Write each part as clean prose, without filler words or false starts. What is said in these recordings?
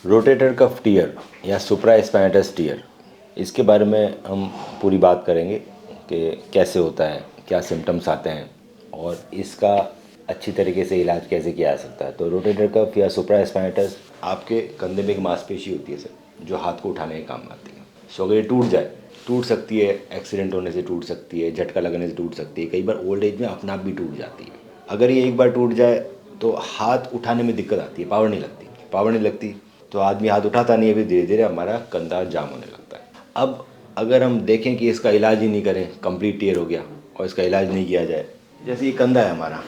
Rotator cuff tier या सुप्रास्पाइनटस tier, इसके बारे में हम पूरी बात करेंगे कि कैसे होता है, क्या सिम्टम्स आते हैं और इसका अच्छी तरीके से इलाज कैसे किया जा सकता है। तो रोटेटर कफ या सुप्रास्पाइनटस आपके कंधे में एक मांसपेशी होती है सर, जो हाथ को उठाने के काम आती है। सो अगर ये टूट जाए, टूट सकती है, एक्सीडेंट होने से टूट सकती है, झटका लगने से टूट सकती है, कई बार ओल्ड एज में अपने आप भी टूट जाती है। अगर ये एक बार टूट जाए तो हाथ उठाने में दिक्कत आती है, पावर नहीं लगती तो आदमी हाथ उठाता नहीं है, फिर धीरे धीरे हमारा कंधा जाम होने लगता है। अब अगर हम देखें कि इसका इलाज ही नहीं करें, कंप्लीट टीयर हो गया और इसका इलाज नहीं किया जाए, जैसे ये कंधा है हमारा,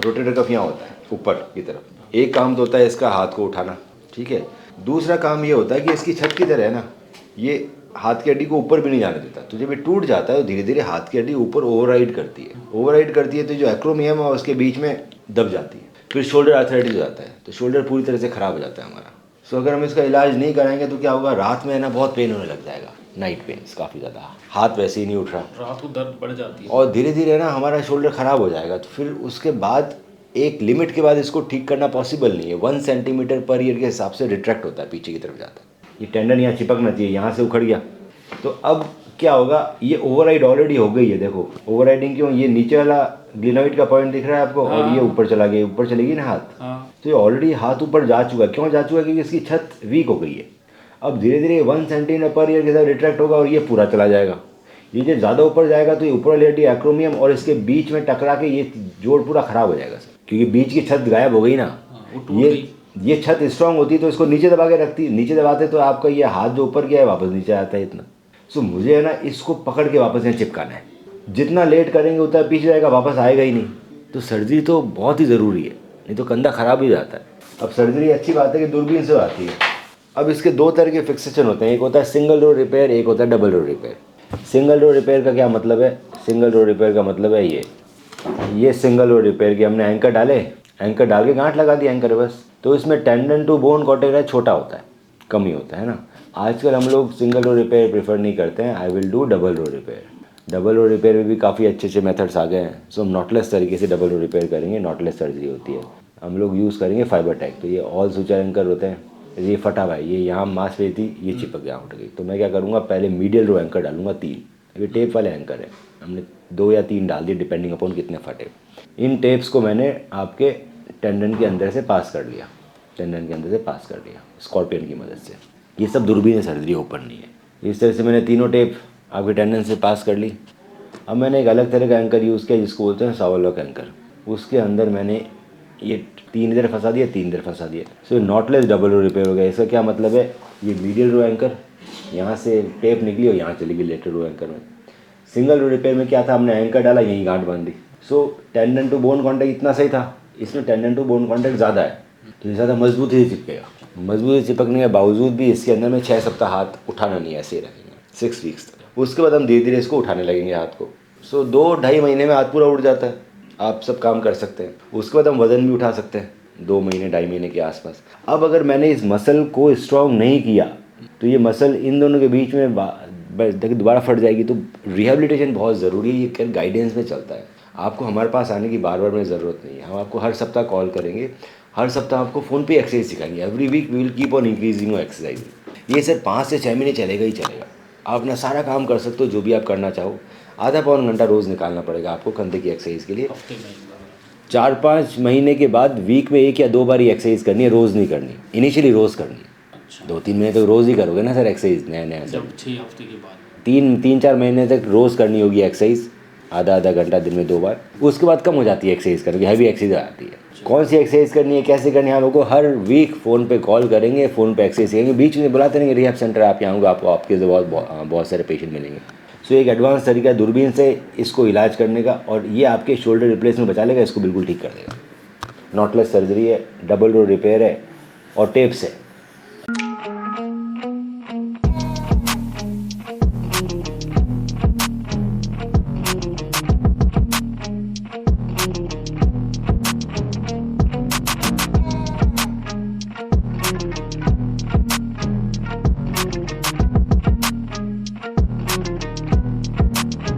रोटेटर कफ यहाँ होता है ऊपर की तरफ, एक काम तो होता है इसका हाथ को उठाना, ठीक है। दूसरा काम ये होता है कि इसकी छत की तरह है ना, ये हाथ की हड्डी को ऊपर भी नहीं जाने देता। तो जब ये टूट जाता है तो धीरे धीरे हाथ की हड्डी ऊपर ओवरराइड करती है तो जो एक्रोमियम है उसके बीच में दब जाती है, फिर शोल्डर आर्थराइटिस हो जाता है, तो शोल्डर पूरी तरह से ख़राब हो जाता है हमारा। सो अगर हम इसका इलाज नहीं कराएंगे तो क्या होगा, रात में है ना बहुत पेन होने लग जाएगा, नाइट पेन्स काफ़ी ज़्यादा, हाथ वैसे ही नहीं उठ रहा, रात को दर्द बढ़ जाती है और धीरे धीरे ना हमारा शोल्डर ख़राब हो जाएगा। तो फिर उसके बाद एक लिमिट के बाद इसको ठीक करना पॉसिबल नहीं है। 1 सेंटीमीटर पर ईयर के हिसाब से रिट्रैक्ट होता है, पीछे की तरफ जाता है। ये टेंडन यहाँ चिपकना चाहिए, यहाँ से उखड़ गया तो अब क्या होगा, ये ओवरराइड ऑलरेडी हो गई है। देखो ओवरराइडिंग क्यों, ये नीचे वाला ग्लिनोइड का पॉइंट दिख रहा है आपको, और ये ऊपर चला गया, ऊपर चलेगी ना हाथ, तो ये ऑलरेडी हाथ ऊपर जा चुका है। क्यों जा चुका है, क्योंकि इसकी छत वीक हो गई है। अब धीरे धीरे 1 सेंटीमीटर पर ईयर के साथ रिट्रैक्ट होगा और ये पूरा चला जाएगा। ये जब ज़्यादा ऊपर जाएगा तो ये ऊपर वाली हड्डी एक्रोमियम और इसके बीच में टकरा के ये जोड़ पूरा ख़राब हो जाएगा सर, क्योंकि बीच की छत गायब हो गई ना। ये छत स्ट्रांग होती है तो इसको नीचे दबा के रखती, नीचे दबाते तो आपका ये हाथ जो ऊपर गया है वापस नीचे आता है इतना। सो मुझे है ना इसको पकड़ के वापस यहाँ चिपकाना है। जितना लेट करेंगे उतना पीछे जाएगा, वापस आएगा ही नहीं। तो सर्जरी तो बहुत ही ज़रूरी है, नहीं तो कंधा ख़राब ही जाता है। अब सर्जरी अच्छी बात है कि दूरबीन से आती है। अब इसके 2 तरह के फिक्सेशन होते हैं, एक होता है सिंगल रो रिपेयर, एक होता है double row repair. Single row repair का क्या मतलब है, सिंगल रो रिपेयर का मतलब है ये सिंगल रो रिपेयर की हमने एंकर डाले, एंकर डाल के गांठ लगा दी एंकर बस। तो इसमें टेंडन टू बोन कॉन्टैक्ट छोटा होता है, कम ही होता है ना। आजकल हम लोग सिंगल रो रिपेयर प्रेफर नहीं करते हैं, I will do double row repair. Double row repair में भी काफ़ी अच्छे मेथड्स आ गए हैं। सो हम नॉटलेस तरीके से डबल रो रिपेयर करेंगे, नॉटलेस सर्जरी होती है। हम लोग यूज़ करेंगे फाइबर टैग। तो ये ऑल सूचर एंकर होते हैं, ये फटा हुआ है, ये यहाँ मांसपेशी ये चिपक गया, उठ गई। तो मैं क्या करूँगा, पहले मीडियल रो एंकर डालूंगा 3, ये टेप वाले एंकर है, हमने 2 या 3 डाल दिए डिपेंडिंग अपॉन कितने फटे। इन टेप्स को मैंने आपके टेंडन के अंदर से पास कर लिया, स्कॉर्पियन की मदद से। ये सब दूरबीन सर्जरी ओपन नहीं है। इस तरह से मैंने तीनों टेप आपके टेंडन से पास कर ली। अब मैंने एक अलग तरह का एंकर यूज़ किया जिसको बोलते हैं सावरलॉक एंकर। उसके अंदर मैंने ये 3 इधर फंसा दिया, 3 इधर फंसा दिया। सो नॉटलेस डबल रो रिपेयर हो गया। इसका क्या मतलब है, ये मीडियल रो एंकर, यहाँ से टेप निकली और यहाँ चली गई लेटरल रो एंकर में। सिंगल रो रिपेयर में क्या था, हमने एंकर डाला, यहीं गांठ बांध दी। सो टेंडन टू बोन कॉन्टैक्ट इतना सही था, इसमें टेंडन टू बोन कॉन्टैक्ट ज़्यादा है तो ज़्यादा मजबूती से चिपकेगा। मजबूती चिपकने के बावजूद भी इसके अंदर में 6 सप्ताह हाथ उठाना नहीं है, ऐसे ही रखेंगे 6 वीक्स तक। उसके बाद हम धीरे धीरे इसको उठाने लगेंगे हाथ को। सो 2-2.5 महीने में हाथ पूरा उठ जाता है, आप सब काम कर सकते हैं। उसके बाद हम वज़न भी उठा सकते हैं 2 महीने 2.5 महीने के आसपास। अब अगर मैंने इस मसल को स्ट्रॉन्ग नहीं किया तो ये मसल इन दोनों के बीच में दोबारा फट जाएगी। तो रिहेबिलिटेशन बहुत ज़रूरी है, ये केयर गाइडेंस में चलता है। आपको हमारे पास आने की बार में ज़रूरत नहीं है, हम आपको हर सप्ताह कॉल करेंगे, हर सप्ताह आपको फ़ोन पे एक्सरसाइज सिखाएंगे। Every week we will keep on increasing exercise. ये सर 5 से 6 महीने चलेगा ही चलेगा। आप अपना सारा काम कर सकते हो, जो भी आप करना चाहो। आधा पौन घंटा रोज़ निकालना पड़ेगा आपको कंधे की एक्सरसाइज के लिए। 4-5 महीने के बाद वीक में 1 या 2 बार ही एक्सरसाइज करनी है, रोज़ नहीं करनी। इनिशियली रोज़ करनी है। 2-3 महीने तक रोज़ ही करोगे ना सर एक्सरसाइज, नया जब 6 हफ्ते के बाद 3-4 महीने तक रोज़ करनी होगी एक्सरसाइज, आधा घंटा दिन में 2 बार। उसके बाद कम हो जाती है एक्सरसाइज करके, हैवी एक्सरसाइज आती है। कौन सी एक्सरसाइज करनी है, कैसे करनी है, हम लोग को हर वीक फ़ोन पे कॉल करेंगे, फ़ोन पे एक्सरसाइज करेंगे। बीच में बुलाते रहेंगे रिहैब सेंटर, आप यहाँ होगा, आपको आपके बहुत सारे पेशेंट मिलेंगे। सो एक एडवांस तरीका दूरबीन से इसको इलाज करने का, और ये आपके शोल्डर रिप्लेसमेंट बचा लेगा, इसको बिल्कुल ठीक कर देगा। नॉटलेस सर्जरी है, डबल रो रिपेयर है और टेप्स है।